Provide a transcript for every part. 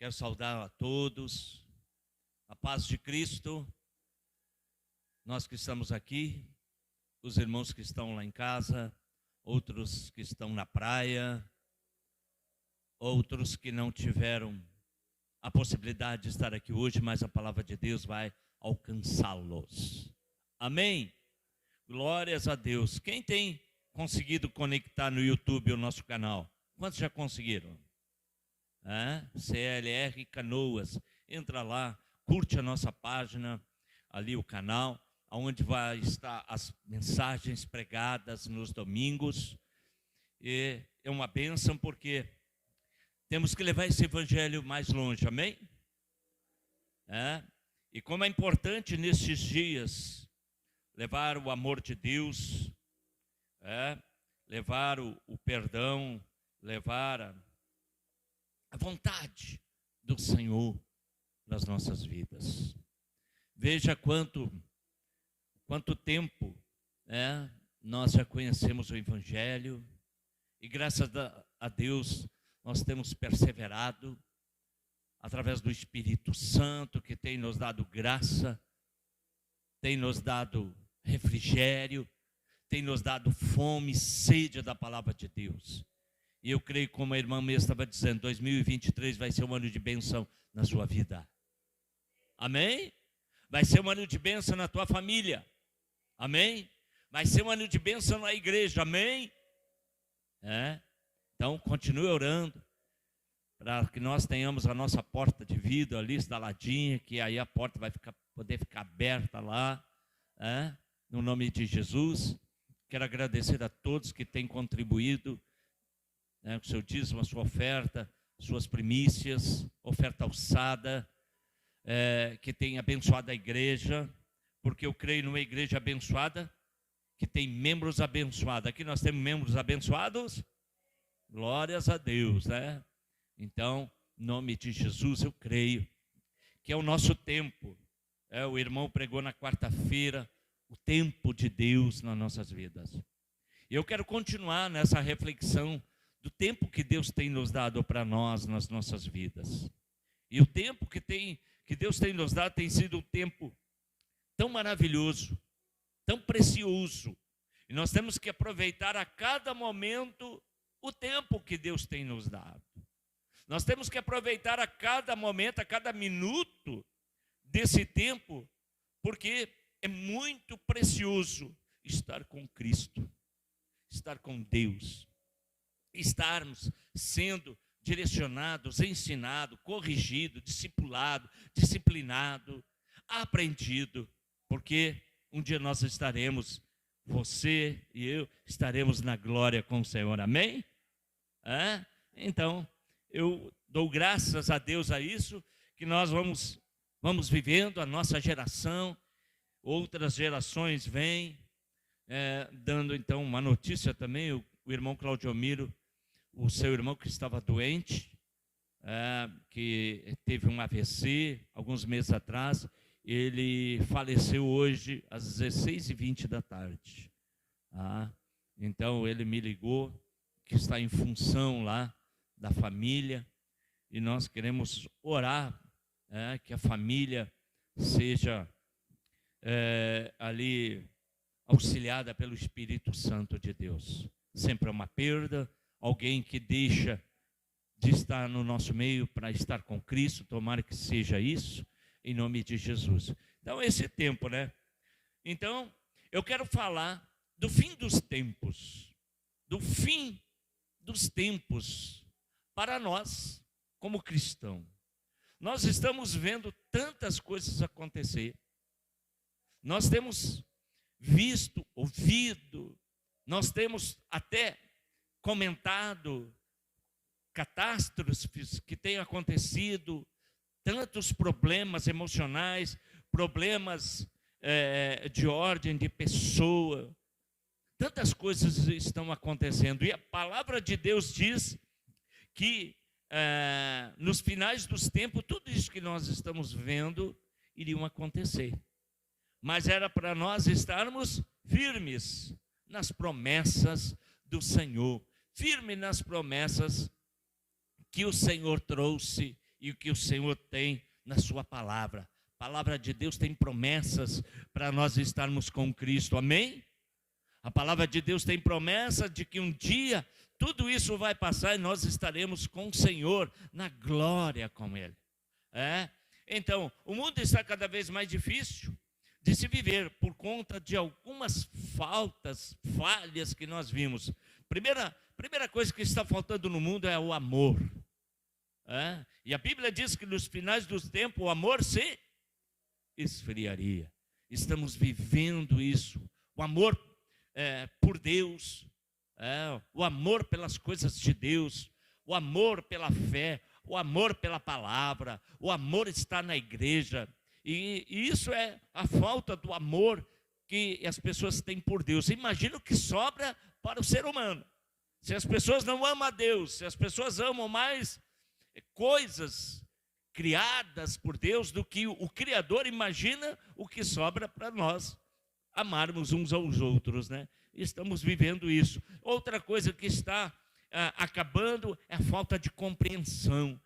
Quero saudar a todos, a paz de Cristo, nós que estamos aqui, os irmãos que estão lá em casa, outros que estão na praia, outros que não tiveram a possibilidade de estar aqui hoje, mas a palavra de Deus vai alcançá-los. Amém? Glórias a Deus. Quem tem conseguido conectar no YouTube o nosso canal? Quantos já conseguiram? CLR Canoas, entra lá, curte a nossa página, ali o canal, onde vai estar as mensagens pregadas nos domingos. E é uma bênção porque temos que levar esse evangelho mais longe, amém? E como é importante nesses dias levar o amor de Deus, levar o perdão, levar a vontade do Senhor nas nossas vidas. Veja quanto tempo nós já conhecemos o Evangelho e graças a Deus nós temos perseverado através do Espírito Santo que tem nos dado graça, tem nos dado refrigério, tem nos dado fome e sede da palavra de Deus. E eu creio, como a irmã mesmo estava dizendo, 2023 vai ser um ano de bênção na sua vida. Amém? Vai ser um ano de bênção na tua família. Amém? Vai ser um ano de bênção na igreja. Amém? Então, continue orando para que nós tenhamos a nossa porta de vida ali instaladinha, que aí a porta vai poder ficar aberta lá, no nome de Jesus. Quero agradecer a todos que têm contribuído, com o seu dízimo, a sua oferta, suas primícias, oferta alçada, que tem abençoado a igreja, porque eu creio numa igreja abençoada, que tem membros abençoados. Aqui nós temos membros abençoados, glórias a Deus, Então, em nome de Jesus, eu creio que é o nosso tempo. O irmão pregou na quarta-feira, o tempo de Deus nas nossas vidas. E eu quero continuar nessa reflexão do tempo que Deus tem nos dado para nós nas nossas vidas. E o tempo que Deus tem nos dado tem sido um tempo tão maravilhoso, tão precioso. E nós temos que aproveitar a cada momento o tempo que Deus tem nos dado. Nós temos que aproveitar a cada momento, a cada minuto desse tempo, porque é muito precioso estar com Cristo, estar com Deus, estarmos sendo direcionados, ensinados, corrigidos, disciplinado, aprendido, porque um dia nós estaremos, você e eu, estaremos na glória com o Senhor, amém? Então, eu dou graças a Deus a isso, que nós vamos vivendo a nossa geração, outras gerações vêm, dando então uma notícia também, o irmão Claudio Miro, o seu irmão que estava doente, que teve um AVC alguns meses atrás, ele faleceu hoje às 16h20 da tarde. Então ele me ligou, que está em função lá da família, e nós queremos orar, que a família seja ali auxiliada pelo Espírito Santo de Deus. Sempre é uma perda, alguém que deixa de estar no nosso meio para estar com Cristo, tomara que seja isso, em nome de Jesus. Então, esse tempo, Então, eu quero falar do fim dos tempos, para nós, como cristãos. Nós estamos vendo tantas coisas acontecer, nós temos visto, ouvido, nós temos até comentado catástrofes que têm acontecido, tantos problemas emocionais, problemas de ordem de pessoa, tantas coisas estão acontecendo. E a palavra de Deus diz que nos finais dos tempos, tudo isso que nós estamos vendo iriam acontecer. Mas era para nós estarmos firmes nas promessas do Senhor, firme nas promessas que o Senhor trouxe e o que o Senhor tem na sua palavra. A palavra de Deus tem promessas para nós estarmos com Cristo, amém? A palavra de Deus tem promessa de que um dia tudo isso vai passar e nós estaremos com o Senhor na glória com Ele. Então, o mundo está cada vez mais difícil de se viver por conta de algumas falhas que nós vimos. Primeira coisa que está faltando no mundo é o amor. E a Bíblia diz que nos finais dos tempos o amor se esfriaria. Estamos vivendo isso. O amor por Deus, o amor pelas coisas de Deus, o amor pela fé, o amor pela palavra, o amor está na igreja. E isso é a falta do amor que as pessoas têm por Deus. Imagina o que sobra para o ser humano. Se as pessoas não amam a Deus, se as pessoas amam mais coisas criadas por Deus do que o Criador, imagina o que sobra para nós amarmos uns aos outros, né? Estamos vivendo isso. Outra coisa que está acabando é a falta de compreensão.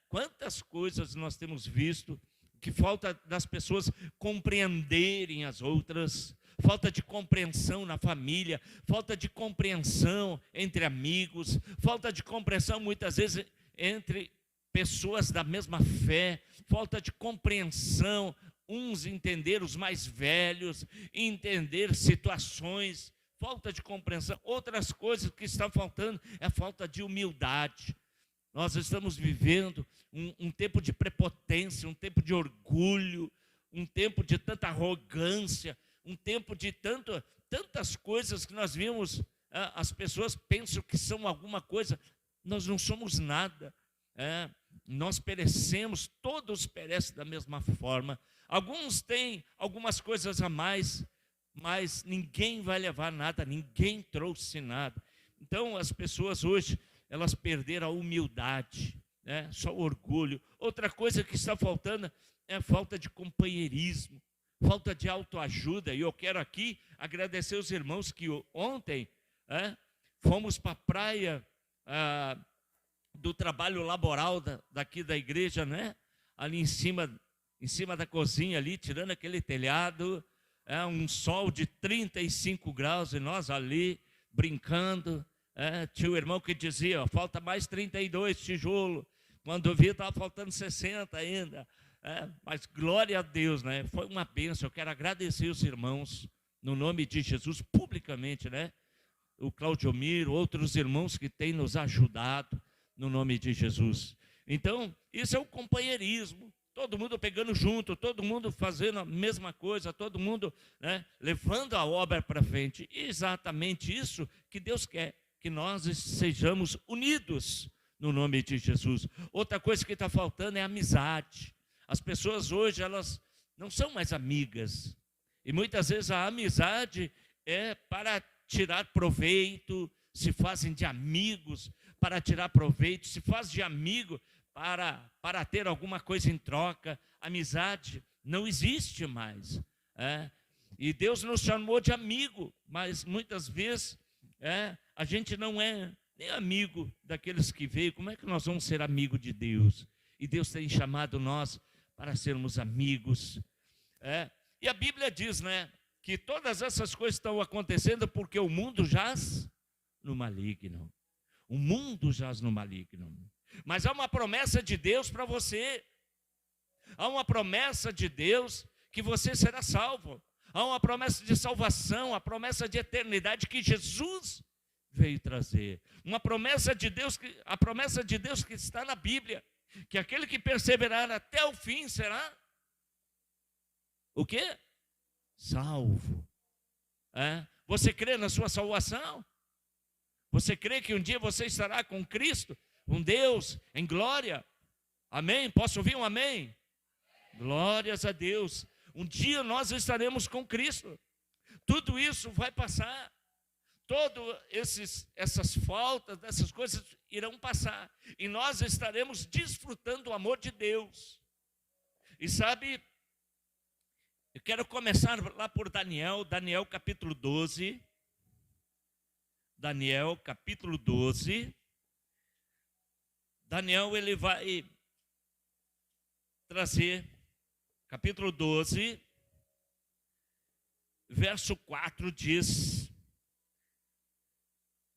Quantas coisas nós temos visto que falta das pessoas compreenderem as outras, falta de compreensão na família, falta de compreensão entre amigos, falta de compreensão muitas vezes entre pessoas da mesma fé, falta de compreensão, uns entender os mais velhos, entender situações, falta de compreensão. Outras coisas que estão faltando é a falta de humildade. Nós estamos vivendo um tempo de prepotência, um tempo de orgulho, um tempo de tanta arrogância, um tempo de tantas coisas que nós vimos. As pessoas pensam que são alguma coisa, nós não somos nada. Nós perecemos, todos perecem da mesma forma. Alguns têm algumas coisas a mais, mas ninguém vai levar nada, ninguém trouxe nada. Então as pessoas hoje, elas perderam a humildade, só o orgulho. Outra coisa que está faltando é a falta de companheirismo, falta de autoajuda. E eu quero aqui agradecer os irmãos que ontem fomos para a praia do trabalho laboral daqui da igreja, ali em cima da cozinha, ali, tirando aquele telhado, um sol de 35 graus, e nós ali brincando. Tinha o irmão que dizia, falta mais 32 tijolos, quando eu vi estava faltando 60 ainda. Mas glória a Deus, foi uma bênção. Eu quero agradecer os irmãos, no nome de Jesus, publicamente, o Claudio Miro, outros irmãos que têm nos ajudado, no nome de Jesus. Então, isso é o companheirismo, todo mundo pegando junto, todo mundo fazendo a mesma coisa, todo mundo levando a obra para frente. E exatamente isso que Deus quer, que nós sejamos unidos no nome de Jesus. Outra coisa que está faltando é amizade. As pessoas hoje, elas não são mais amigas, e muitas vezes a amizade é para tirar proveito, se fazem de amigos para tirar proveito, se faz de amigo para ter alguma coisa em troca. Amizade não existe mais. E Deus nos chamou de amigo, mas muitas vezes a gente não é nem amigo daqueles que veio. Como é que nós vamos ser amigo de Deus? E Deus tem chamado nós para sermos amigos. E a Bíblia diz, que todas essas coisas estão acontecendo porque o mundo jaz no maligno. O mundo jaz no maligno. Mas há uma promessa de Deus para você. Há uma promessa de Deus que você será salvo. Há uma promessa de salvação, a promessa de eternidade que Jesus veio trazer. Uma promessa de Deus, a promessa de Deus que está na Bíblia, que aquele que perseverar até o fim será o quê? Salvo. Você crê na sua salvação? Você crê que um dia você estará com Cristo, com Deus, em glória? Amém? Posso ouvir um amém? Glórias a Deus. Um dia nós estaremos com Cristo. Tudo isso vai passar. Todas essas faltas, essas coisas irão passar. E nós estaremos desfrutando o amor de Deus. E sabe, eu quero começar lá por Daniel capítulo 12. Daniel capítulo 12. Daniel, ele vai trazer, capítulo 12, verso 4 diz,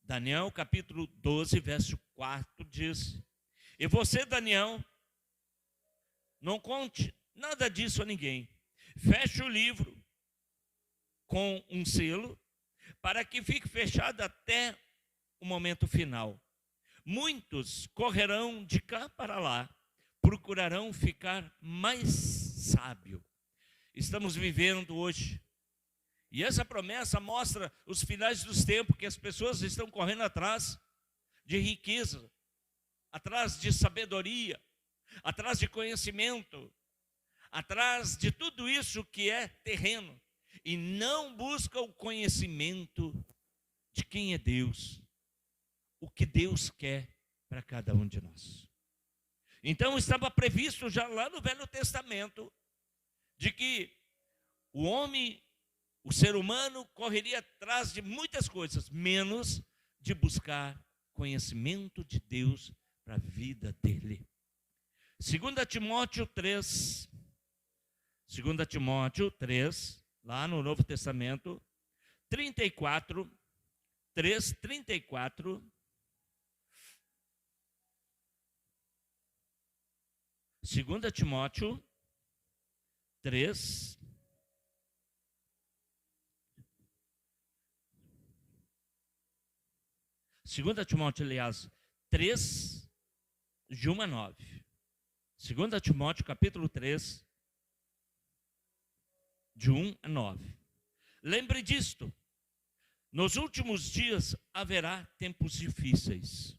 Daniel, capítulo 12, verso 4 diz, e você, Daniel, não conte nada disso a ninguém. Feche o livro com um selo, para que fique fechado até o momento final. Muitos correrão de cá para lá, procurarão ficar mais sábio. Estamos vivendo hoje, e essa promessa mostra os finais dos tempos, que as pessoas estão correndo atrás de riqueza, atrás de sabedoria, atrás de conhecimento, atrás de tudo isso que é terreno, e não busca o conhecimento de quem é Deus, o que Deus quer para cada um de nós. Então estava previsto já lá no Velho Testamento, de que o homem, o ser humano, correria atrás de muitas coisas, menos de buscar conhecimento de Deus para a vida dele. 2 Timóteo 3, 2 Timóteo 3, lá no Novo Testamento, 34, 3, 34. 2 Timóteo 3, 2 Timóteo, aliás, 3, de 1 a 9. 2 Timóteo, capítulo 3, de 1 a 9. Lembre disto, nos últimos dias haverá tempos difíceis,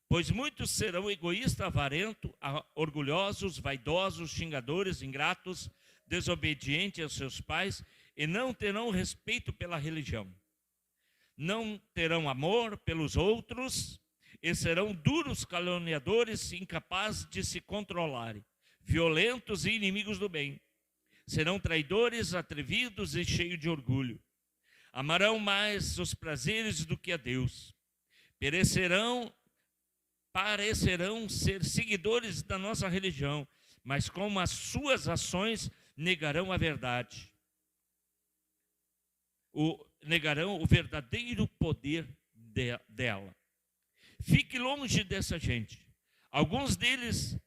pois muitos serão egoístas, avarentos, orgulhosos, vaidosos, xingadores, ingratos, desobedientes aos seus pais, e não terão respeito pela religião. Não terão amor pelos outros, e serão duros caluniadores, incapazes de se controlarem, violentos e inimigos do bem. Serão traidores, atrevidos e cheios de orgulho. Amarão mais os prazeres do que a Deus. Parecerão ser seguidores da nossa religião, mas com as suas ações negarão a verdade. Negarão o verdadeiro poder dela. Fique longe dessa gente. Alguns deles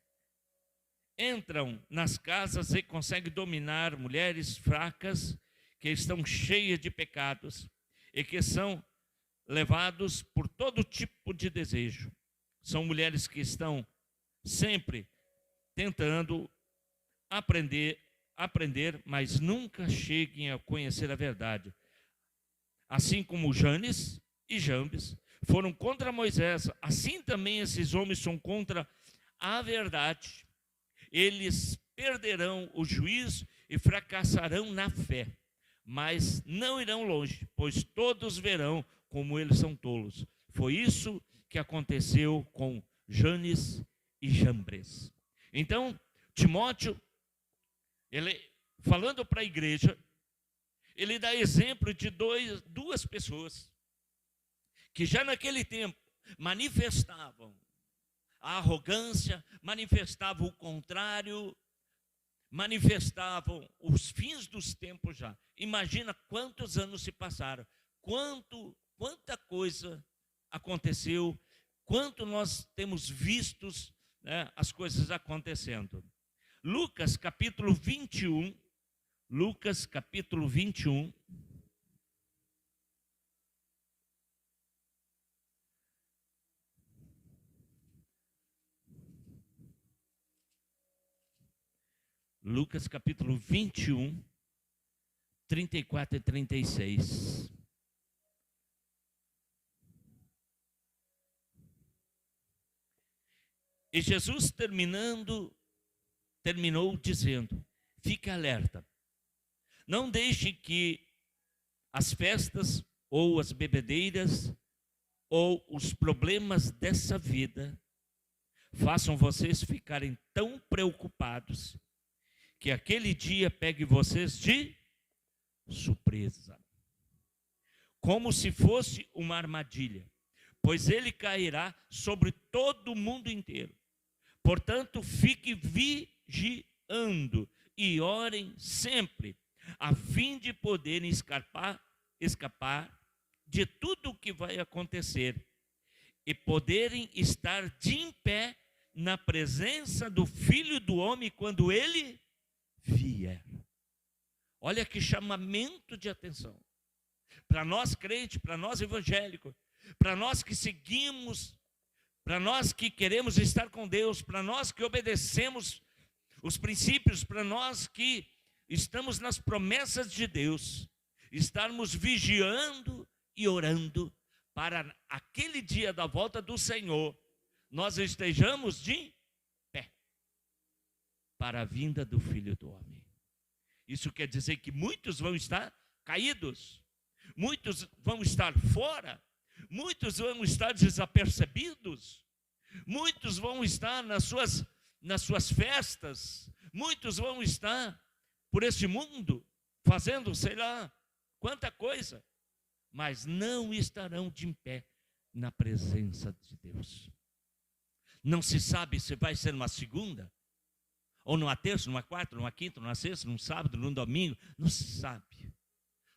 entram nas casas e conseguem dominar mulheres fracas que estão cheias de pecados e que são levados por todo tipo de desejo. São mulheres que estão sempre tentando aprender, mas nunca cheguem a conhecer a verdade. Assim como Janes e Jambes foram contra Moisés, assim também esses homens são contra a verdade. Eles perderão o juízo e fracassarão na fé, mas não irão longe, pois todos verão como eles são tolos. Foi isso que aconteceu com Janes e Jambres. Então, Timóteo, ele falando para a igreja, ele dá exemplo de duas pessoas que já naquele tempo manifestavam a arrogância, manifestavam o contrário, manifestavam os fins dos tempos já. Imagina quantos anos se passaram, quanta coisa aconteceu, quanto nós temos vistos, né, as coisas acontecendo. Lucas capítulo 21, Lucas capítulo 21. Lucas capítulo 21, 34 e 36. E Jesus terminou dizendo: fique alerta, não deixe que as festas ou as bebedeiras ou os problemas dessa vida façam vocês ficarem tão preocupados que aquele dia pegue vocês de surpresa, como se fosse uma armadilha, pois ele cairá sobre todo o mundo inteiro. Portanto, fique vigiando e orem sempre, a fim de poderem escapar de tudo o que vai acontecer e poderem estar de pé na presença do Filho do Homem quando ele vier. Olha que chamamento de atenção. Para nós crentes, para nós evangélicos, para nós que seguimos, para nós que queremos estar com Deus, para nós que obedecemos os princípios, para nós que estamos nas promessas de Deus, estarmos vigiando e orando para aquele dia da volta do Senhor, nós estejamos de pé para a vinda do Filho do Homem. Isso quer dizer que muitos vão estar caídos, muitos vão estar fora, muitos vão estar desapercebidos, muitos vão estar nas suas festas, muitos vão estar por esse mundo fazendo sei lá quanta coisa, mas não estarão de pé na presença de Deus. Não se sabe se vai ser numa segunda, ou numa terça, numa quarta, numa quinta, numa sexta, num sábado, num domingo, não se sabe.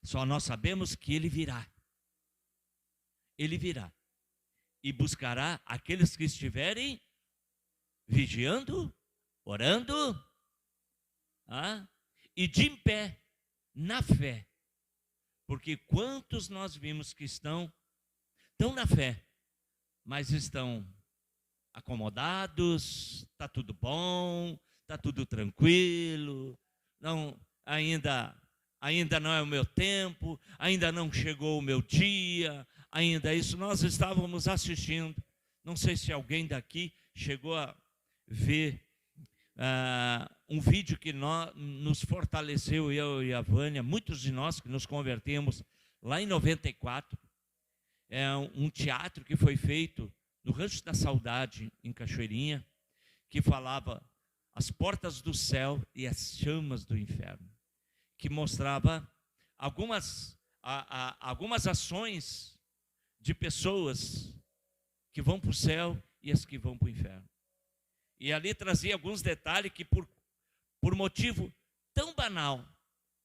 Só nós sabemos que Ele virá. Ele virá e buscará aqueles que estiverem vigiando, orando, e de pé na fé. Porque quantos nós vimos que estão na fé, mas estão acomodados, está tudo bom, está tudo tranquilo, não, ainda não é o meu tempo, ainda não chegou o meu dia, ainda isso. Nós estávamos assistindo, não sei se alguém daqui chegou a ver um vídeo que nos fortaleceu, eu e a Vânia, muitos de nós que nos convertemos lá em 94, é um teatro que foi feito no Rancho da Saudade, em Cachoeirinha, que falava as portas do céu e as chamas do inferno, que mostrava algumas ações de pessoas que vão para o céu e as que vão para o inferno. E ali trazia alguns detalhes que por motivo tão banal,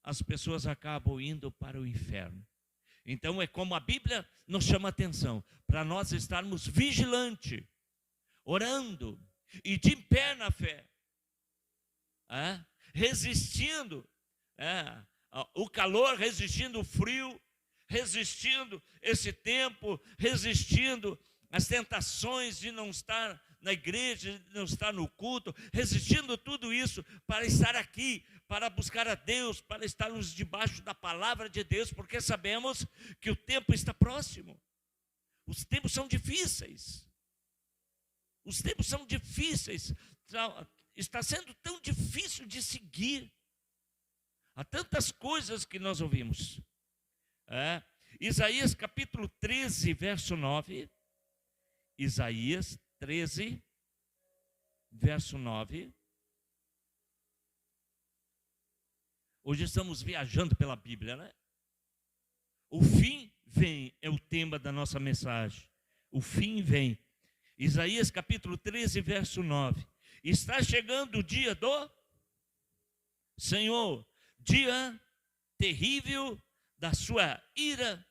as pessoas acabam indo para o inferno. Então é como a Bíblia nos chama a atenção, para nós estarmos vigilantes, orando e de pé na fé, resistindo o calor, resistindo o frio, resistindo esse tempo, resistindo as tentações de não estar na igreja, de não estar no culto, resistindo tudo isso para estar aqui, para buscar a Deus, para estarmos debaixo da palavra de Deus, porque sabemos que o tempo está próximo. Os tempos são difíceis. Os tempos são difíceis. Está sendo tão difícil de seguir. Há tantas coisas que nós ouvimos. Isaías capítulo 13, verso 9. Isaías 13, verso 9. Hoje estamos viajando pela Bíblia, né? O fim vem, é o tema da nossa mensagem. O fim vem. Isaías capítulo 13, verso 9. Está chegando o dia do Senhor, dia terrível da sua ira,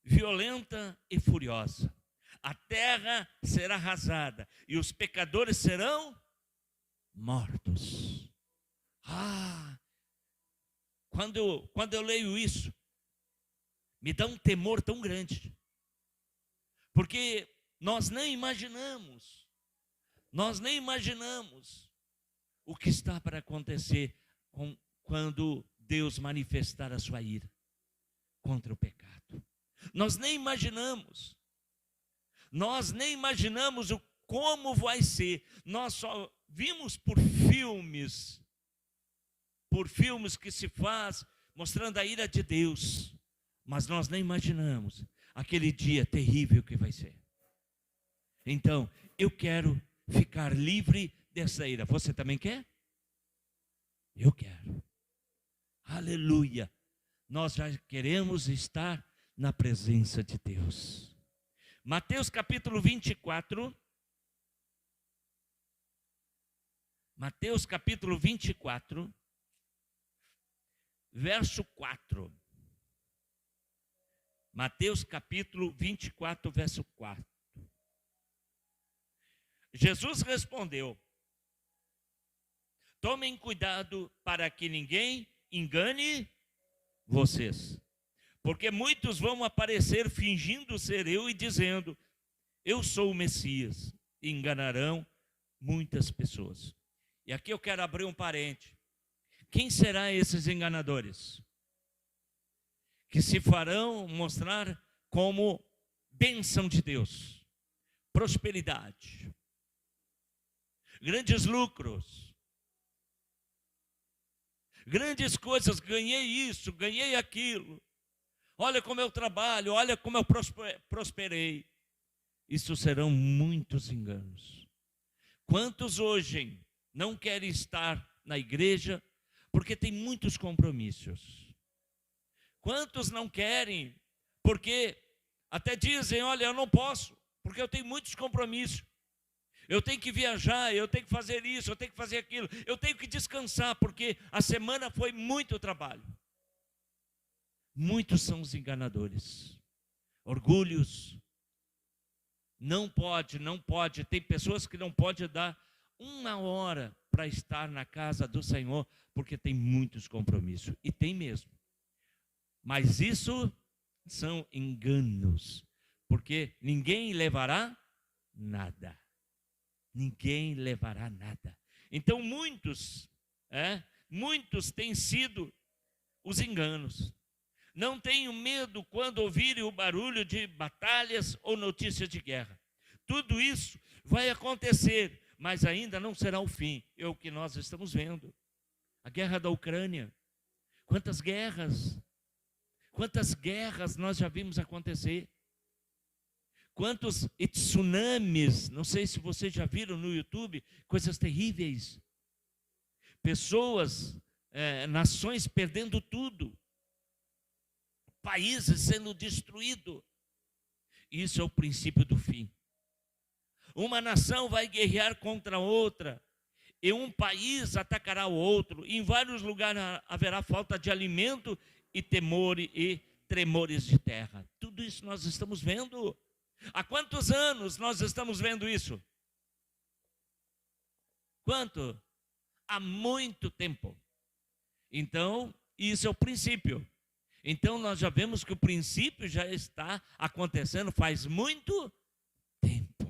violenta e furiosa. A terra será arrasada e os pecadores serão mortos. Quando eu leio isso, me dá um temor tão grande, porque nós nem imaginamos o que está para acontecer quando Deus manifestar a sua ira contra o pecado. Nós nem imaginamos como vai ser. Nós só vimos por filmes que se faz mostrando a ira de Deus, mas nós nem imaginamos aquele dia terrível que vai ser. Então, eu quero ficar livre dessa ira. Você também quer? Eu quero. Aleluia. Nós já queremos estar na presença de Deus. Mateus capítulo 24, Mateus capítulo 24, verso 4. Mateus capítulo 24, verso 4. Jesus respondeu: tomem cuidado para que ninguém engane vocês, porque muitos vão aparecer fingindo ser eu e dizendo: eu sou o Messias, e enganarão muitas pessoas. E aqui eu quero abrir um parênteses. Quem serão esses enganadores? Que se farão mostrar como bênção de Deus, prosperidade, grandes lucros, grandes coisas, ganhei isso, ganhei aquilo, olha como eu trabalho, olha como eu prosperei. Isso serão muitos enganos. Quantos hoje não querem estar na igreja porque tem muitos compromissos? Quantos não querem porque até dizem: olha, eu não posso, porque eu tenho muitos compromissos. Eu tenho que viajar, eu tenho que fazer isso, eu tenho que fazer aquilo, eu tenho que descansar, porque a semana foi muito trabalho. Muitos são os enganadores, orgulhos. Não pode. Tem pessoas que não podem dar uma hora para estar na casa do Senhor, porque tem muitos compromissos, e tem mesmo. Mas isso são enganos, porque ninguém levará nada. Ninguém levará nada. Então muitos têm sido os enganos. Não tenham medo quando ouvirem o barulho de batalhas ou notícias de guerra. Tudo isso vai acontecer, mas ainda não será o fim. É o que nós estamos vendo. A guerra da Ucrânia. Quantas guerras nós já vimos acontecer. Quantos tsunamis, não sei se vocês já viram no YouTube, coisas terríveis. Pessoas, nações perdendo tudo. Países sendo destruídos. Isso é o princípio do fim. Uma nação vai guerrear contra outra, e um país atacará o outro. Em vários lugares haverá falta de alimento e temor e tremores de terra. Tudo isso nós estamos vendo. Há quantos anos nós estamos vendo isso? Quanto? Há muito tempo. Então, isso é o princípio. Então, nós já vemos que o princípio já está acontecendo faz muito tempo.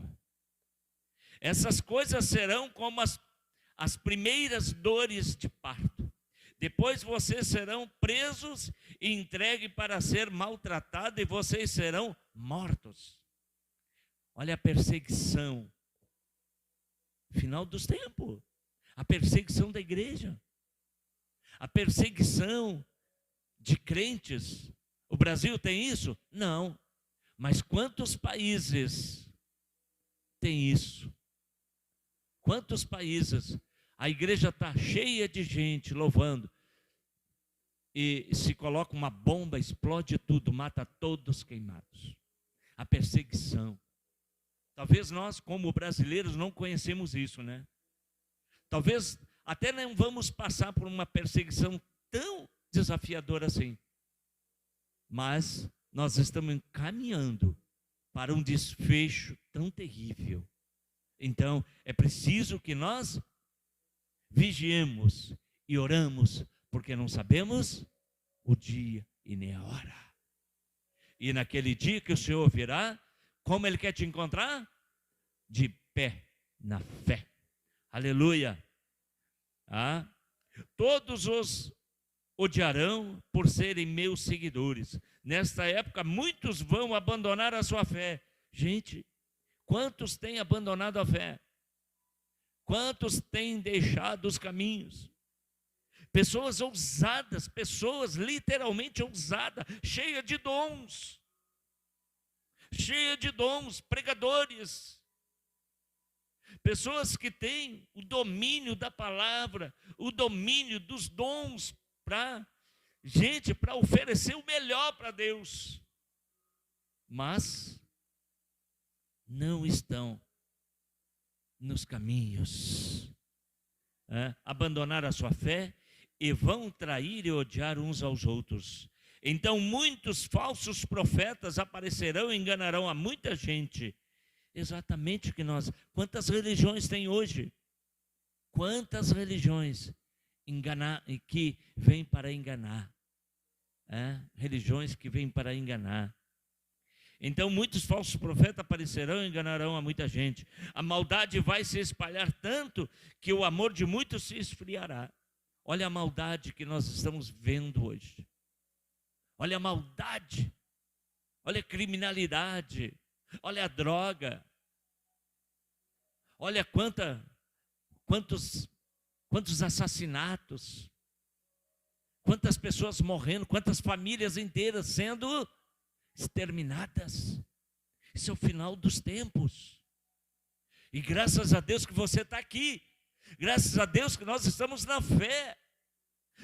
Essas coisas serão como as primeiras dores de parto. Depois vocês serão presos e entregues para ser maltratados, e vocês serão mortos. Olha a perseguição. Final dos tempos. A perseguição da igreja. A perseguição de crentes. O Brasil tem isso? Não. Mas quantos países tem isso? Quantos países? A igreja está cheia de gente louvando. E se coloca uma bomba, explode tudo, mata todos queimados. A perseguição. Talvez nós, como brasileiros, não conhecemos isso, né? Talvez até não vamos passar por uma perseguição tão desafiadora assim. Mas nós estamos caminhando para um desfecho tão terrível. Então, é preciso que nós vigiemos e oramos, porque não sabemos o dia e nem a hora. E naquele dia que o Senhor virá, como Ele quer te encontrar? De pé na fé. Aleluia. Todos os odiarão por serem meus seguidores. Nesta época, muitos vão abandonar a sua fé. Gente, quantos têm abandonado a fé? Quantos têm deixado os caminhos? Pessoas ousadas, pessoas literalmente ousadas, cheias de dons, pregadores, pessoas que têm o domínio da palavra, o domínio dos dons para oferecer o melhor para Deus, mas não estão nos caminhos. abandonar a sua fé e vão trair e odiar uns aos outros. Então muitos falsos profetas aparecerão e enganarão a muita gente. Exatamente o que quantas religiões tem hoje? Quantas religiões que vêm para enganar? Religiões que vêm para enganar. Então muitos falsos profetas aparecerão e enganarão a muita gente. A maldade vai se espalhar tanto que o amor de muitos se esfriará. Olha a maldade que nós estamos vendo hoje. Olha a maldade. Olha a criminalidade. Olha a droga. Olha quantos assassinatos. Quantas pessoas morrendo, quantas famílias inteiras sendo exterminadas. Esse é o final dos tempos. E graças a Deus que você está aqui. Graças a Deus que nós estamos na fé.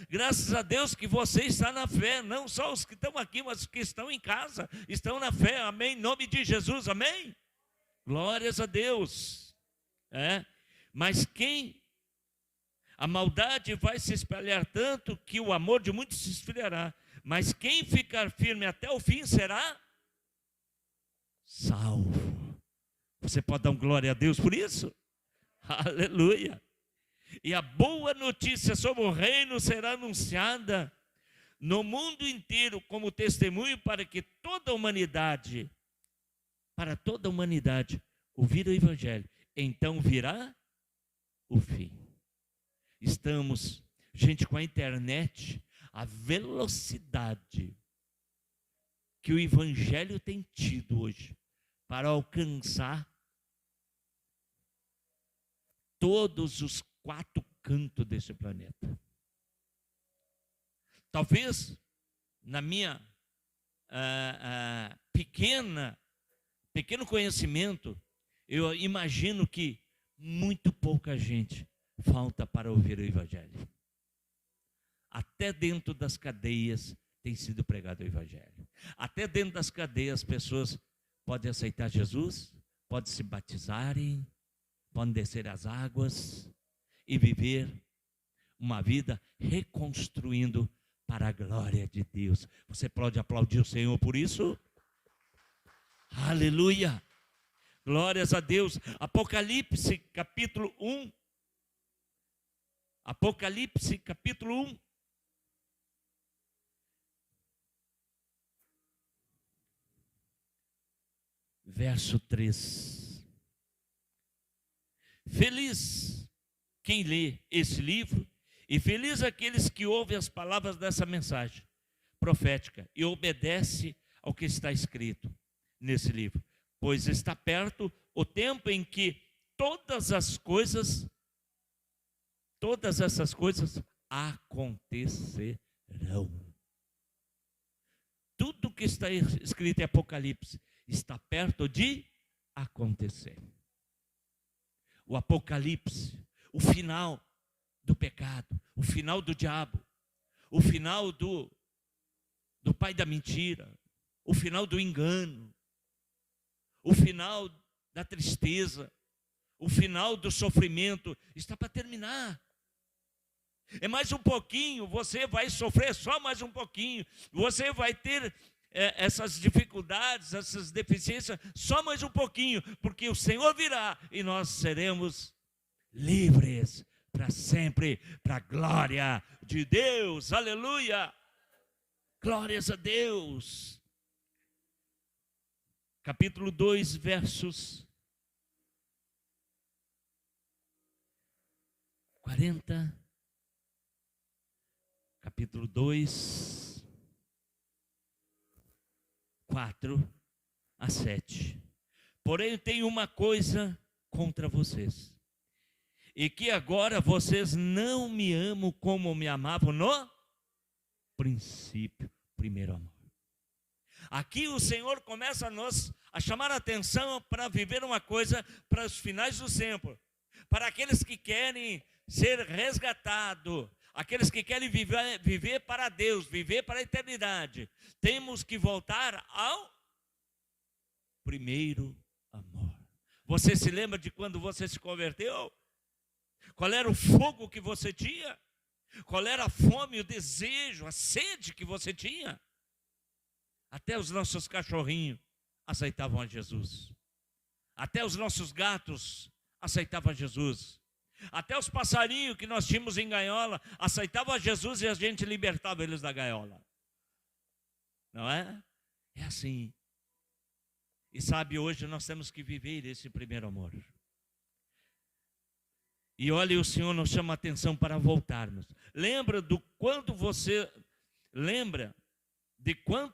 Graças a Deus que você está na fé. Não só os que estão aqui, mas os que estão em casa estão na fé. Amém? Em nome de Jesus. Amém? Glórias a Deus. Mas a maldade vai se espalhar tanto que o amor de muitos se esfriará. Mas quem ficar firme até o fim será salvo. Você pode dar um glória a Deus por isso? Aleluia. E a boa notícia sobre o reino será anunciada no mundo inteiro como testemunho para toda a humanidade ouvir o evangelho. Então virá o fim. Estamos, gente, com a internet, a velocidade que o evangelho tem tido hoje para alcançar todos os 4 cantos desse planeta. Talvez na minha pequeno conhecimento, eu imagino que muito pouca gente falta para ouvir o evangelho. Até dentro das cadeias tem sido pregado o evangelho. Até dentro das cadeias as pessoas podem aceitar Jesus, podem se batizarem, podem descer as águas e viver uma vida reconstruindo para a glória de Deus. Você pode aplaudir o Senhor por isso? Aleluia! Glórias a Deus. Apocalipse capítulo 1. Apocalipse capítulo 1. Verso 3. Feliz quem lê esse livro e feliz aqueles que ouvem as palavras dessa mensagem profética e obedece ao que está escrito nesse livro, pois está perto o tempo em que todas essas coisas acontecerão. Tudo que está escrito em Apocalipse está perto de acontecer. O Apocalipse, o final do pecado, o final do diabo, o final do pai da mentira, o final do engano, o final da tristeza, o final do sofrimento, está para terminar. É mais um pouquinho, você vai sofrer só mais um pouquinho, você vai ter essas dificuldades, essas deficiências, só mais um pouquinho, porque o Senhor virá e nós seremos livres para sempre, para a glória de Deus. Aleluia! Glórias a Deus. Capítulo 2, versos 40. Capítulo 2, 4 a 7. Porém, tenho uma coisa contra vocês, e que agora vocês não me amam como me amavam no princípio, primeiro amor. Aqui o Senhor começa a chamar a atenção para viver uma coisa para os finais do tempo, para aqueles que querem ser resgatados, aqueles que querem viver para Deus, viver para a eternidade. Temos que voltar ao primeiro amor. Você se lembra de quando você se converteu? Qual era o fogo que você tinha? Qual era a fome, o desejo, a sede que você tinha? Até os nossos cachorrinhos aceitavam a Jesus. Até os nossos gatos aceitavam a Jesus. Até os passarinhos que nós tínhamos em gaiola aceitavam a Jesus e a gente libertava eles da gaiola. Não é? É assim. E sabe, hoje nós temos que viver esse primeiro amor. E olha, o Senhor nos chama a atenção para voltarmos. Lembra de quanto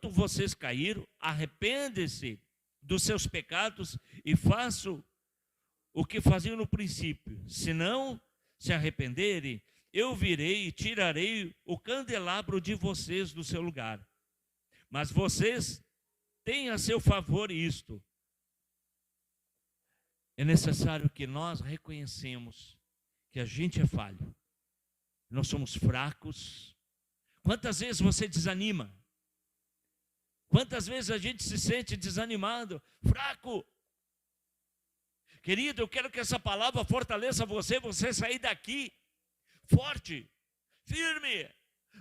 vocês caíram, arrepende-se dos seus pecados e façam o que faziam no princípio. Se não se arrependerem, eu virei e tirarei o candelabro de vocês do seu lugar. Mas vocês têm a seu favor isto. É necessário que nós reconhecemos que a gente é falho. Nós somos fracos. Quantas vezes você desanima? Quantas vezes a gente se sente desanimado, fraco? Querido, eu quero que essa palavra fortaleça você sair daqui forte, firme,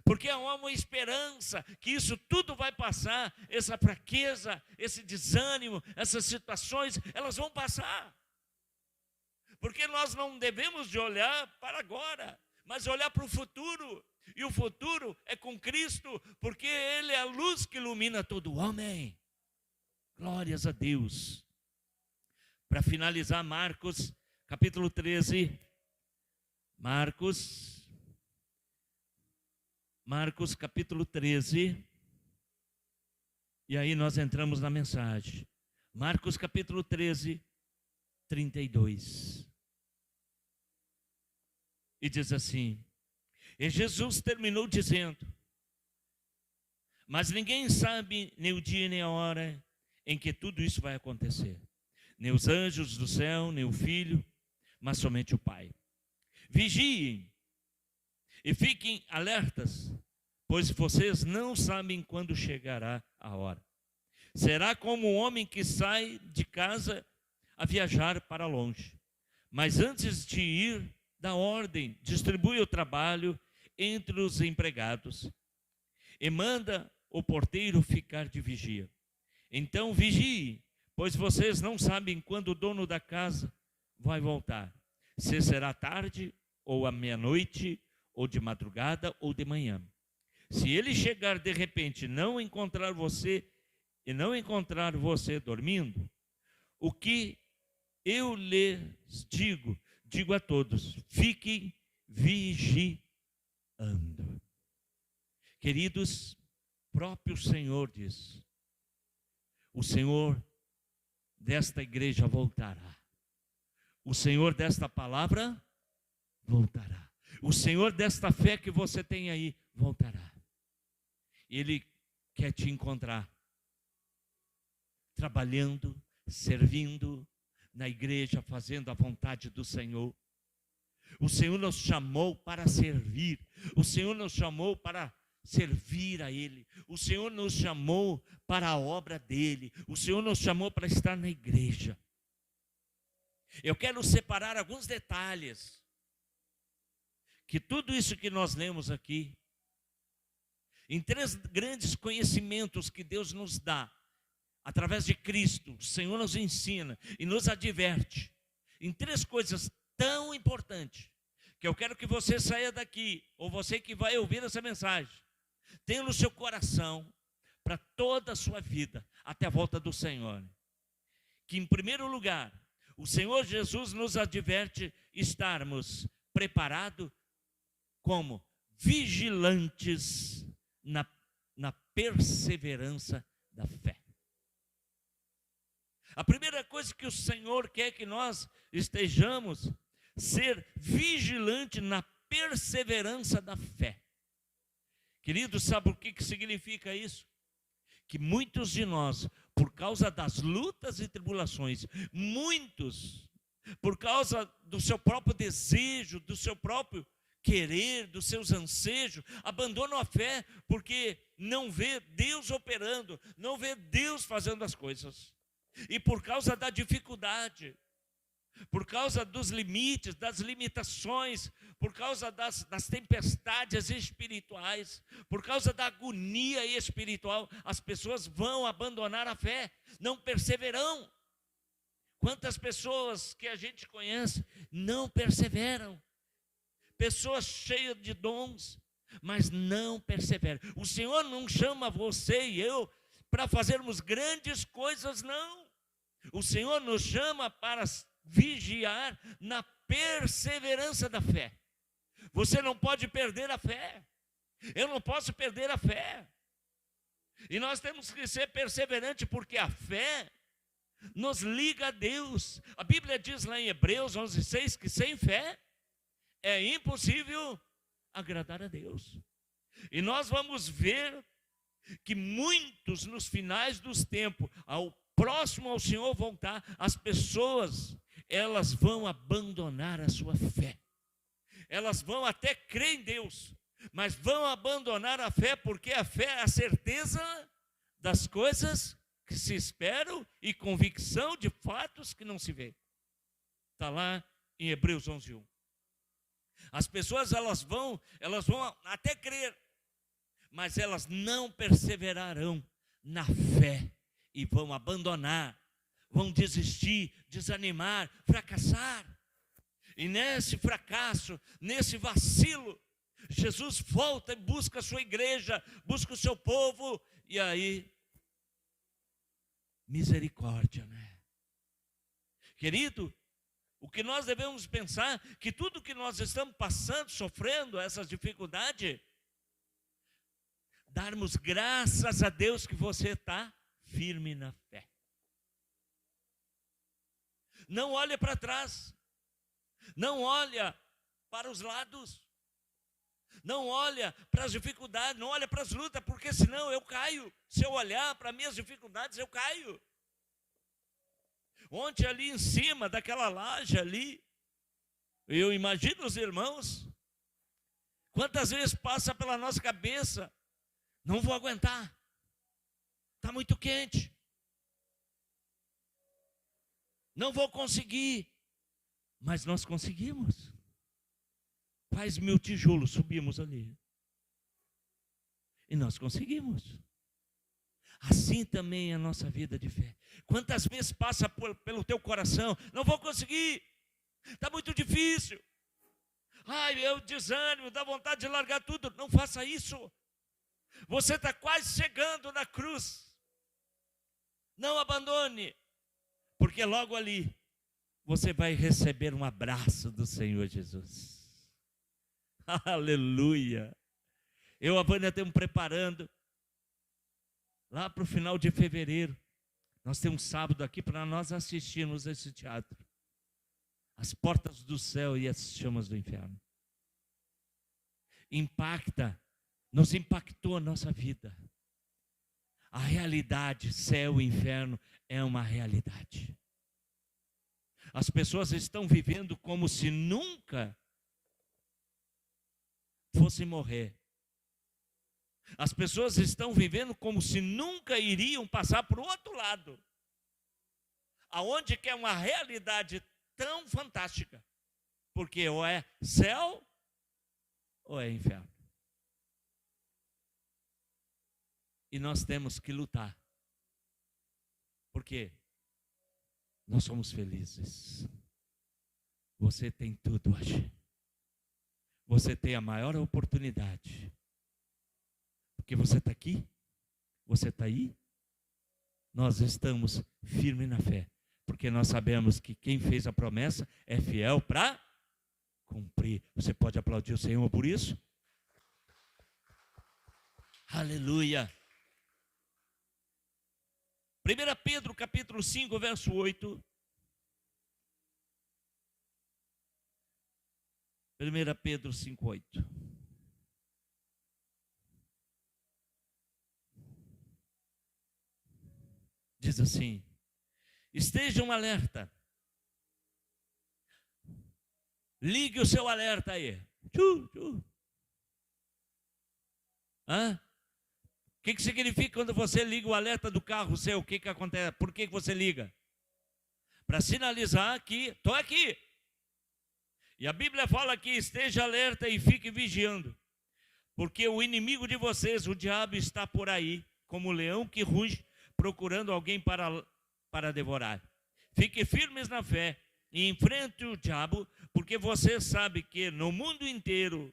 porque há uma esperança que isso tudo vai passar, essa fraqueza, esse desânimo, essas situações, elas vão passar. Porque nós não devemos de olhar para agora, mas olhar para o futuro. E o futuro é com Cristo, porque Ele é a luz que ilumina todo homem. Glórias a Deus. Para finalizar, Marcos, capítulo 13. Marcos, capítulo 13. E aí nós entramos na mensagem. Marcos, capítulo 13, 32. E diz assim: e Jesus terminou dizendo: mas ninguém sabe nem o dia nem a hora em que tudo isso vai acontecer. Nem os anjos do céu, nem o Filho, mas somente o Pai. Vigiem e fiquem alertas, pois vocês não sabem quando chegará a hora. Será como um homem que sai de casa a viajar para longe, mas antes de ir, dá ordem, distribui o trabalho entre os empregados e manda o porteiro ficar de vigia. Então vigie, pois vocês não sabem quando o dono da casa vai voltar, se será tarde ou à meia-noite, ou de madrugada ou de manhã. Se ele chegar de repente e não encontrar você dormindo, o que eu lhes digo a todos: fiquem vigiando. Queridos, próprio Senhor diz: o Senhor desta igreja voltará. O Senhor desta palavra voltará. O Senhor desta fé que você tem aí voltará. Ele quer te encontrar trabalhando, servindo na igreja, fazendo a vontade do Senhor. O Senhor nos chamou para servir. O Senhor nos chamou para servir a Ele. O Senhor nos chamou para a obra dEle. O Senhor nos chamou para estar na igreja. Eu quero separar alguns detalhes, que tudo isso que nós lemos aqui, em 3 grandes conhecimentos que Deus nos dá, através de Cristo, o Senhor nos ensina e nos adverte, em 3 coisas tão importantes, que eu quero que você saia daqui, ou você que vai ouvir essa mensagem, tenha no seu coração, para toda a sua vida, até a volta do Senhor. Que em primeiro lugar, o Senhor Jesus nos adverte estarmos preparados como vigilantes na perseverança da fé. A primeira coisa que o Senhor quer que nós estejamos, ser vigilante na perseverança da fé. Queridos, sabe o que significa isso? Que muitos de nós, por causa das lutas e tribulações, muitos, por causa do seu próprio desejo, do seu próprio querer, dos seus anseios, abandonam a fé porque não vê Deus operando, não vê Deus fazendo as coisas. E por causa da dificuldade, por causa dos limites, das limitações, por causa das tempestades espirituais, por causa da agonia espiritual, as pessoas vão abandonar a fé, não perseverarão. Quantas pessoas que a gente conhece não perseveram? Pessoas cheias de dons, mas não perseveram. O Senhor não chama você e eu para fazermos grandes coisas, não. O Senhor nos chama para vigiar na perseverança da fé. Você não pode perder a fé. Eu não posso perder a fé. E nós temos que ser perseverantes, porque a fé nos liga a Deus. A Bíblia diz lá em Hebreus 11:6 que sem fé é impossível agradar a Deus. E nós vamos ver que muitos, nos finais dos tempos, próximo ao Senhor voltar, as pessoas, elas vão abandonar a sua fé. Elas vão até crer em Deus, mas vão abandonar a fé, porque a fé é a certeza das coisas que se esperam e convicção de fatos que não se vê. Está lá em Hebreus 11:1. As pessoas elas vão até crer, mas elas não perseverarão na fé e vão abandonar, vão desistir, desanimar, fracassar. E nesse fracasso, nesse vacilo, Jesus volta e busca a sua igreja, busca o seu povo, e aí, misericórdia, né? Querido, o que nós devemos pensar, que tudo que nós estamos passando, sofrendo, essas dificuldades, darmos graças a Deus que você está firme na fé. Não olha para trás, não olha para os lados, não olha para as dificuldades, não olha para as lutas, porque senão eu caio. Se eu olhar para minhas dificuldades, eu caio. Ontem ali em cima daquela laje ali, eu imagino os irmãos, quantas vezes passa pela nossa cabeça, não vou aguentar, está muito quente, não vou conseguir, mas nós conseguimos. Faz 1000 tijolos, subimos ali, e nós conseguimos. Assim também é a nossa vida de fé. Quantas vezes passa pelo teu coração, não vou conseguir, está muito difícil, ai, eu desânimo, dá vontade de largar tudo. Não faça isso. Você está quase chegando na cruz. Não abandone, porque logo ali você vai receber um abraço do Senhor Jesus. Aleluia. Eu e a Vânia estamos preparando lá para o final de fevereiro. Nós temos um sábado aqui para nós assistirmos esse teatro. As portas do céu e as chamas do inferno. Nos impactou a nossa vida. A realidade, céu e inferno, é uma realidade. As pessoas estão vivendo como se nunca fossem morrer. As pessoas estão vivendo como se nunca iriam passar para o outro lado, aonde que é uma realidade tão fantástica, porque ou é céu ou é inferno. E nós temos que lutar, porque nós somos felizes. Você tem tudo hoje. Você tem a maior oportunidade. Porque você está aqui, você está aí, nós estamos firmes na fé. Porque nós sabemos que quem fez a promessa é fiel para cumprir. Você pode aplaudir o Senhor por isso? Aleluia. 1 Pedro capítulo 5, verso 8. 1 Pedro 5, 8. Diz assim: estejam alerta. Ligue o seu alerta aí. O que significa quando você liga o alerta do carro seu? O que acontece? Por que você liga? para sinalizar que estou aqui. E a Bíblia fala que esteja alerta e fique vigiando, porque o inimigo de vocês, o diabo, está por aí, como um leão que ruge, procurando alguém para devorar. Fique firmes na fé e enfrente o diabo, porque você sabe que no mundo inteiro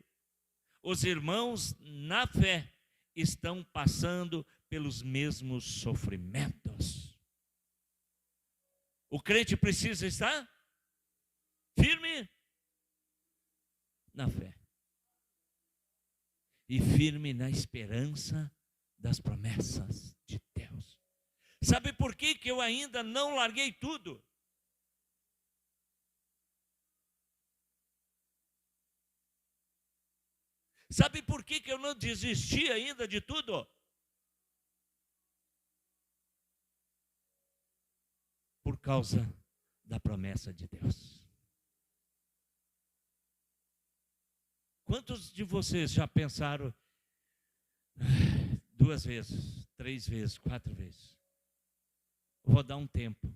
os irmãos na fé estão passando pelos mesmos sofrimentos. O crente precisa estar firme na fé e firme na esperança das promessas de Deus. Sabe por que eu ainda não larguei tudo? Sabe por que eu não desisti ainda de tudo? Por causa da promessa de Deus. Quantos de vocês já pensaram 2 vezes, 3 vezes, 4 vezes? Vou dar um tempo.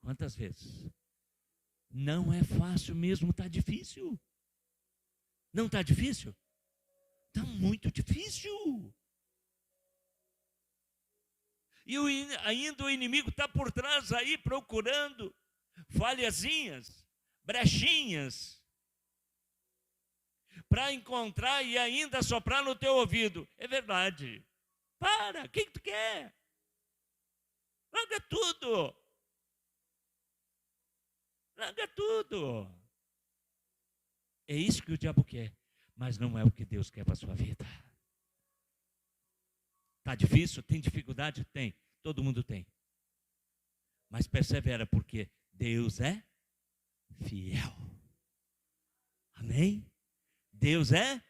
Quantas vezes? Não é fácil mesmo, está difícil. Não está difícil? Está muito difícil. E ainda o inimigo está por trás aí procurando falhazinhas, brechinhas, para encontrar e ainda soprar no teu ouvido. É verdade. Para, o que tu quer? Larga tudo. Larga tudo. É isso que o diabo quer, mas não é o que Deus quer para a sua vida. Está difícil? Tem dificuldade? Tem. Todo mundo tem. Mas persevera, porque Deus é fiel. Amém? Deus é?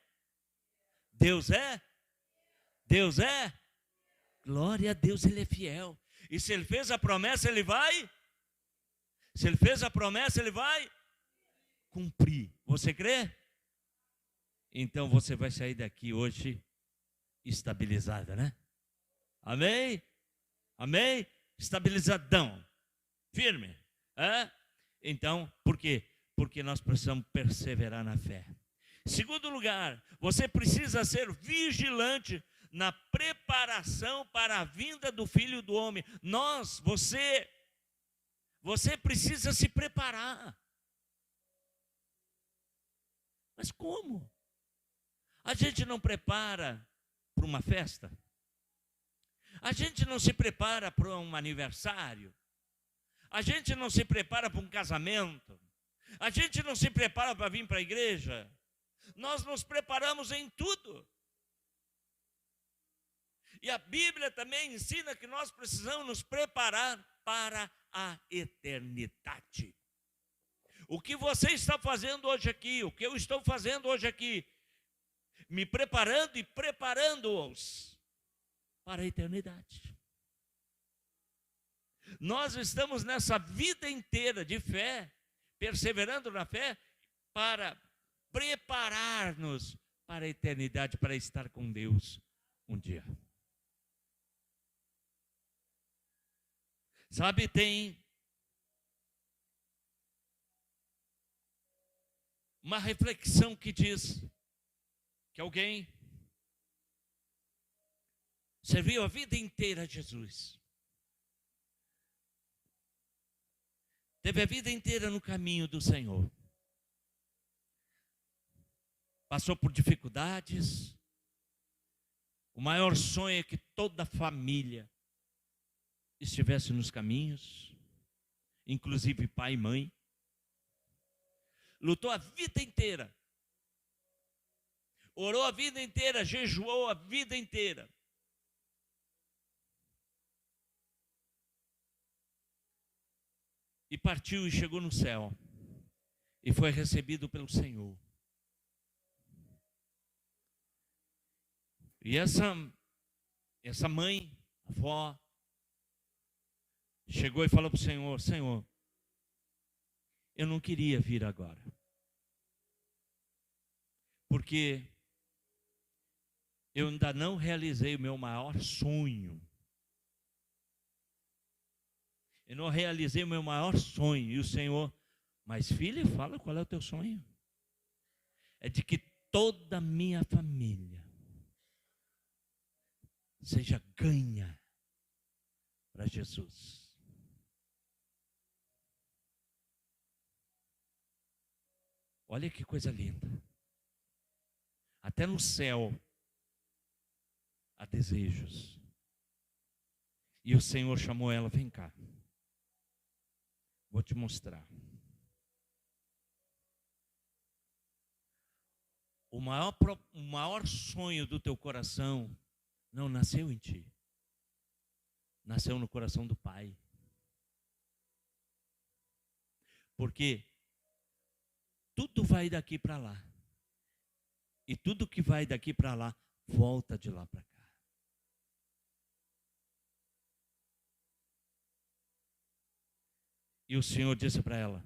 Deus é? Deus é? Glória a Deus, Ele é fiel. E se Ele fez a promessa, Ele vai? Se Ele fez a promessa, Ele vai cumprir. Você crê? Então você vai sair daqui hoje estabilizada, né? Amém? Amém? Estabilizadão. Firme. Então, por quê? Porque nós precisamos perseverar na fé. Segundo lugar, você precisa ser vigilante na preparação para a vinda do Filho do Homem. Você precisa se preparar. Mas como? A gente não prepara para uma festa? A gente não se prepara para um aniversário? A gente não se prepara para um casamento? A gente não se prepara para vir para a igreja? Nós nos preparamos em tudo. E a Bíblia também ensina que nós precisamos nos preparar para a eternidade. O que você está fazendo hoje aqui, o que eu estou fazendo hoje aqui, me preparando e preparando-os para a eternidade. Nós estamos nessa vida inteira de fé, perseverando na fé, para preparar-nos para a eternidade, para estar com Deus um dia. Sabe, tem uma reflexão que diz que alguém serviu a vida inteira a Jesus. Teve a vida inteira no caminho do Senhor. Passou por dificuldades. O maior sonho é que toda a família estivesse nos caminhos, inclusive pai e mãe. Lutou a vida inteira. Orou a vida inteira, jejuou a vida inteira. E partiu e chegou no céu. E foi recebido pelo Senhor. E essa mãe, avó, chegou e falou para o Senhor: Senhor, eu não queria vir agora. Porque eu ainda não realizei o meu maior sonho. Eu não realizei o meu maior sonho. E o Senhor, mas filha, fala qual é o teu sonho. É de que toda a minha família seja ganha para Jesus. Olha que coisa linda. Até no céu há desejos. E o Senhor chamou ela, vem cá. Vou te mostrar. O maior sonho do teu coração não nasceu em ti. Nasceu no coração do Pai. Porque tudo vai daqui para lá. E tudo que vai daqui para lá, volta de lá para cá. E o Senhor disse para ela,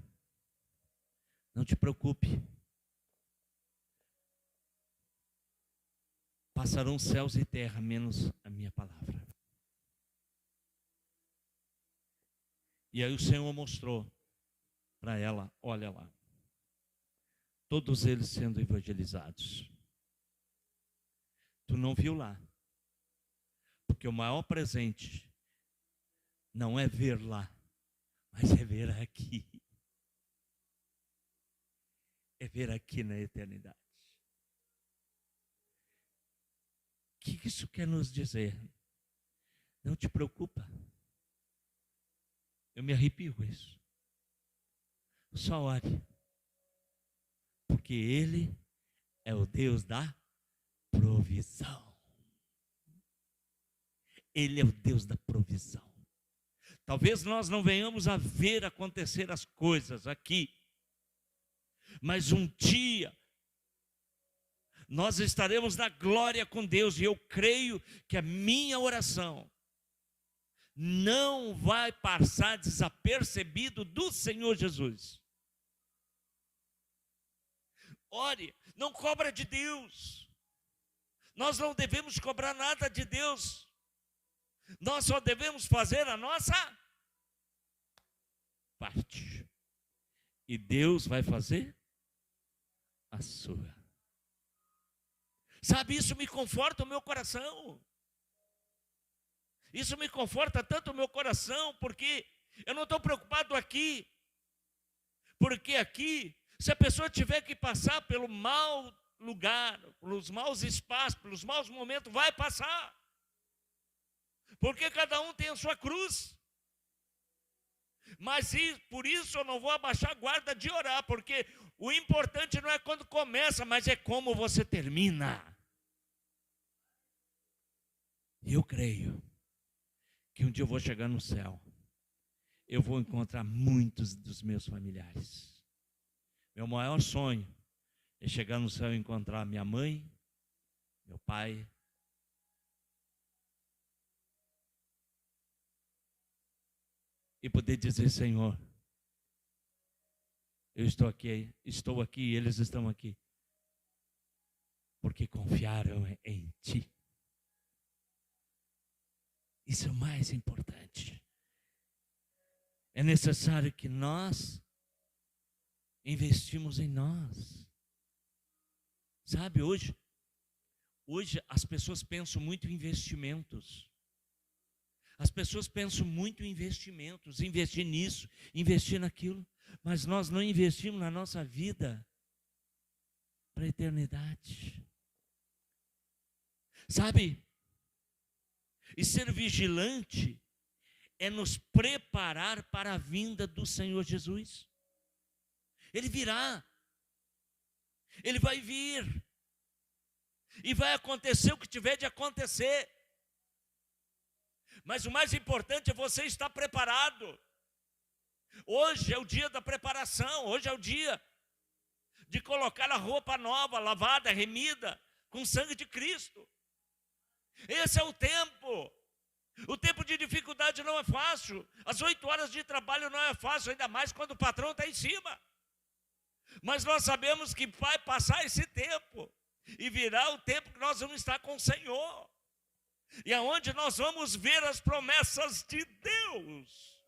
não te preocupe. Passarão céus e terra, menos a minha palavra. E aí o Senhor mostrou para ela, olha lá. Todos eles sendo evangelizados. Tu não viu lá. Porque o maior presente não é ver lá, mas é ver aqui. É ver aqui na eternidade. O que isso quer nos dizer? Não te preocupa. Eu me arrepio com isso. Só ore. Porque Ele é o Deus da provisão. Ele é o Deus da provisão. Talvez nós não venhamos a ver acontecer as coisas aqui, mas um dia nós estaremos na glória com Deus, e eu creio que a minha oração não vai passar desapercebido do Senhor Jesus. Ore, não cobra de Deus. Nós não devemos cobrar nada de Deus. Nós só devemos fazer a nossa parte. E Deus vai fazer a sua. Sabe, isso me conforta o meu coração. Isso me conforta tanto o meu coração, porque eu não estou preocupado aqui. Porque aqui, se a pessoa tiver que passar pelo mau lugar, pelos maus espaços, pelos maus momentos, vai passar. Porque cada um tem a sua cruz. Mas por isso eu não vou abaixar a guarda de orar, porque o importante não é quando começa, mas é como você termina. E eu creio que um dia eu vou chegar no céu. Eu vou encontrar muitos dos meus familiares. Meu maior sonho é chegar no céu e encontrar minha mãe, meu pai, e poder dizer, Senhor, eu estou aqui e eles estão aqui, porque confiaram em Ti. Isso é o mais importante. É necessário que nós investimos em nós. Sabe, hoje as pessoas pensam muito em investimentos. As pessoas pensam muito em investimentos, investir nisso, investir naquilo, mas nós não investimos na nossa vida para a eternidade. Sabe? E ser vigilante é nos preparar para a vinda do Senhor Jesus. Ele virá. Ele vai vir. E vai acontecer o que tiver de acontecer. Mas o mais importante é você estar preparado. Hoje é o dia da preparação. Hoje é o dia de colocar a roupa nova, lavada, remida, com o sangue de Cristo. Esse é o tempo. O tempo de dificuldade não é fácil. As 8 horas de trabalho não é fácil, ainda mais quando o patrão está em cima. Mas nós sabemos que vai passar esse tempo. E virá o tempo que nós vamos estar com o Senhor. E aonde nós vamos ver as promessas de Deus.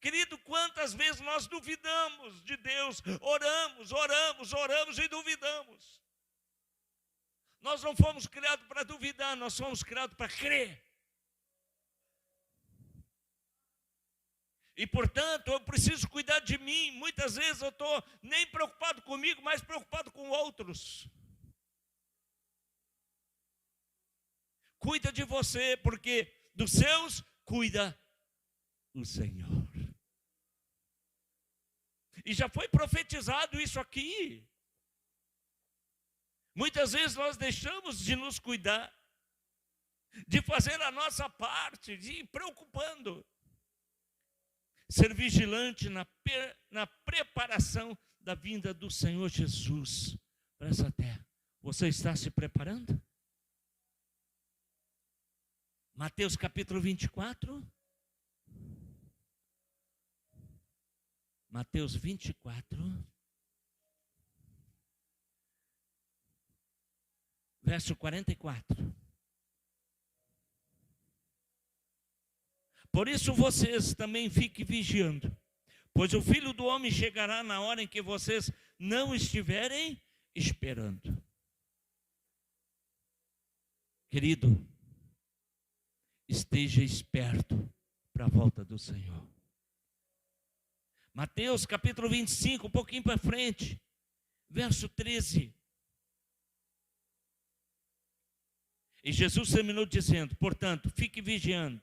Querido, quantas vezes nós duvidamos de Deus, oramos e duvidamos. Nós não fomos criados para duvidar, nós fomos criados para crer. E, portanto, eu preciso cuidar de mim. Muitas vezes eu estou nem preocupado comigo, mas preocupado com outros. Cuida de você, porque dos seus cuida o Senhor. E já foi profetizado isso aqui. Muitas vezes nós deixamos de nos cuidar, de fazer a nossa parte, de ir preocupando. Ser vigilante na preparação da vinda do Senhor Jesus para essa terra. Você está se preparando? Mateus capítulo 24. Mateus 24. Verso 44. Por isso vocês também fiquem vigiando, pois o Filho do Homem chegará na hora em que vocês não estiverem esperando. Querido, esteja esperto para a volta do Senhor. Mateus capítulo 25, um pouquinho para frente, verso 13. E Jesus terminou dizendo: portanto, fique vigiando,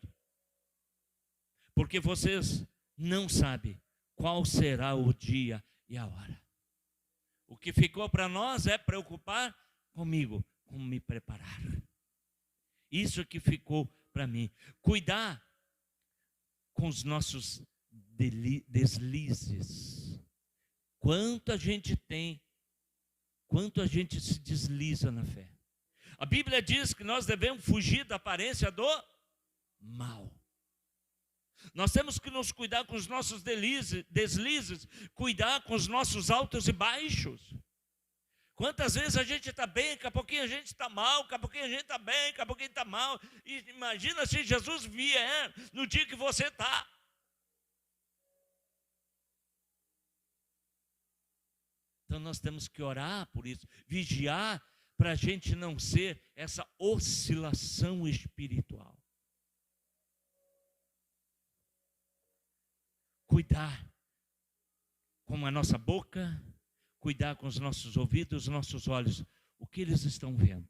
porque vocês não sabem qual será o dia e a hora. O que ficou para nós é preocupar comigo, como me preparar. Isso que ficou para mim. Cuidar com os nossos deslizes. Quanto a gente tem, quanto a gente se desliza na fé. A Bíblia diz que nós devemos fugir da aparência do mal. Nós temos que nos cuidar com os nossos deslizes, cuidar com os nossos altos e baixos. Quantas vezes a gente está bem, daqui a pouquinho a gente está mal, daqui a pouquinho a gente está bem, daqui a pouquinho está mal. E imagina se Jesus vier no dia que você está. Então nós temos que orar por isso, vigiar, para a gente não ser essa oscilação espiritual. Cuidar com a nossa boca, cuidar com os nossos ouvidos, os nossos olhos, o que eles estão vendo,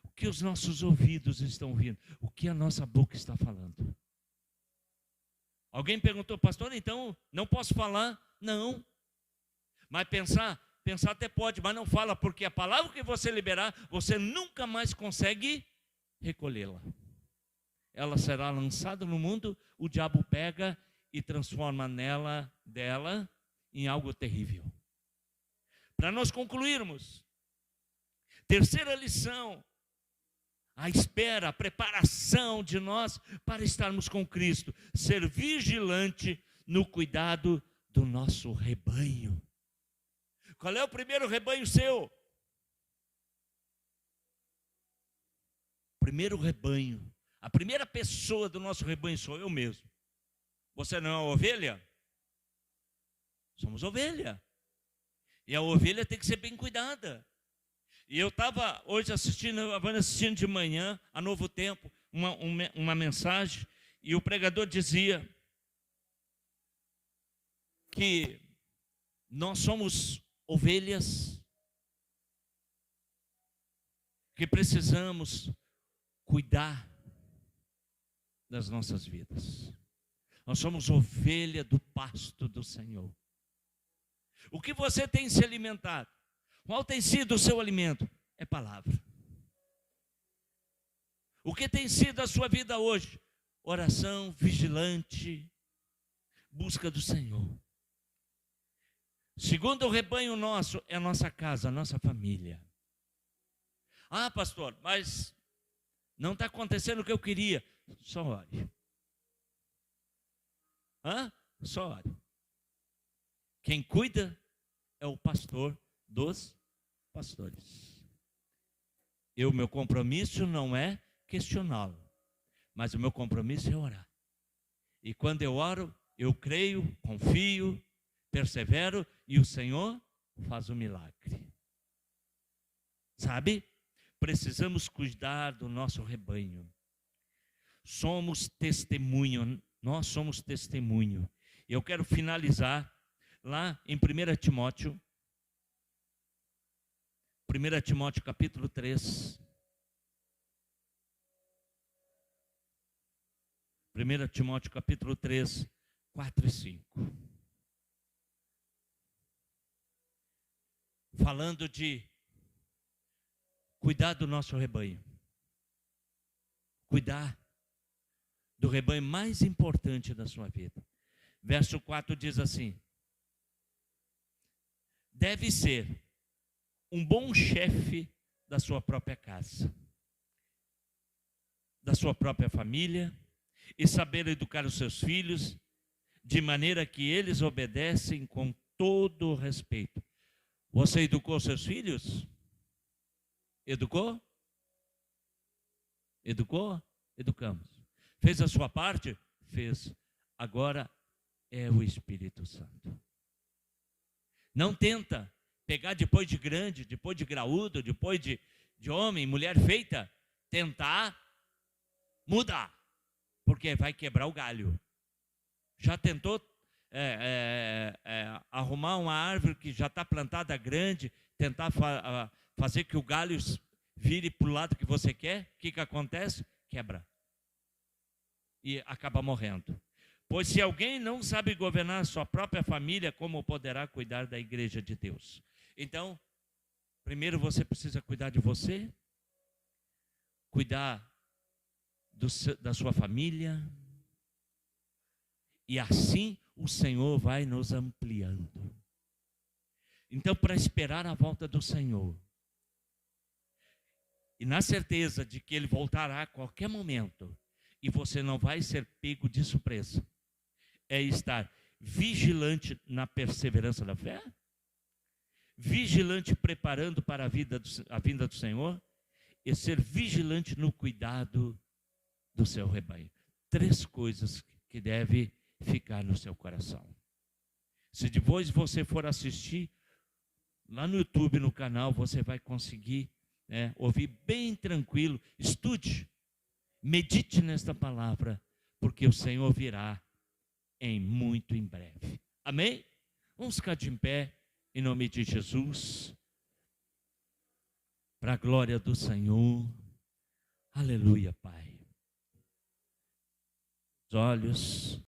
o que os nossos ouvidos estão ouvindo, o que a nossa boca está falando. Alguém perguntou: pastor, então não posso falar? Não, mas pensar até pode, mas não fala, porque a palavra que você liberar, você nunca mais consegue recolhê-la. Ela será lançada no mundo, o diabo pega e transforma dela em algo terrível. Para nós concluirmos, terceira lição, a espera, a preparação de nós para estarmos com Cristo, ser vigilante no cuidado do nosso rebanho. Qual é o primeiro rebanho seu? Primeiro rebanho, a primeira pessoa do nosso rebanho sou eu mesmo. Você não é uma ovelha? Somos ovelha. E a ovelha tem que ser bem cuidada. E eu estava hoje assistindo de manhã, a Novo Tempo, uma mensagem, e o pregador dizia que nós somos ovelhas que precisamos cuidar das nossas vidas. Nós somos ovelha do pasto do Senhor. O que você tem se alimentado? Qual tem sido o seu alimento? É palavra. O que tem sido a sua vida hoje? Oração, vigilante, busca do Senhor. Segundo o rebanho nosso, é a nossa casa, a nossa família. Ah, pastor, mas não está acontecendo o que eu queria. Só ore. Só ore. Quem cuida é o pastor dos pastores. Meu compromisso não é questioná-lo, mas o meu compromisso é orar. E quando eu oro, eu creio, confio, persevero e o Senhor faz o milagre. Sabe? Precisamos cuidar do nosso rebanho. Somos testemunho, nós somos testemunho. Eu quero finalizar lá em 1 Timóteo. 1 Timóteo capítulo 3. 1 Timóteo capítulo 3, 4 e 5. Falando de cuidar do nosso rebanho. Cuidar do rebanho mais importante da sua vida. Verso 4 diz assim: deve ser um bom chefe da sua própria casa, da sua própria família, e saber educar os seus filhos, de maneira que eles obedecem com todo o respeito. Você educou seus filhos? Educou? Educou? Educamos. Fez a sua parte? Fez. Agora é o Espírito Santo. Não tenta pegar depois de grande, depois de graúdo, depois de homem, mulher feita, tentar mudar, porque vai quebrar o galho. Já tentou arrumar uma árvore que já está plantada grande, tentar fazer que o galho vire para o lado que você quer? O que acontece? Quebra. E acaba morrendo. Pois se alguém não sabe governar a sua própria família, como poderá cuidar da igreja de Deus? Então, primeiro você precisa cuidar de você, cuidar da sua família, e assim o Senhor vai nos ampliando. Então, para esperar a volta do Senhor, e na certeza de que Ele voltará a qualquer momento, e você não vai ser pego de surpresa, é estar vigilante na perseverança da fé, vigilante preparando para a vinda do Senhor, e ser vigilante no cuidado do seu rebanho. 3 coisas que devem ficar no seu coração. Se depois você for assistir lá no YouTube, no canal, você vai conseguir ouvir bem tranquilo. Estude, medite nesta palavra, porque o Senhor virá muito em breve. Amém? Vamos ficar de pé em nome de Jesus, para a glória do Senhor. Aleluia, Pai. Os olhos.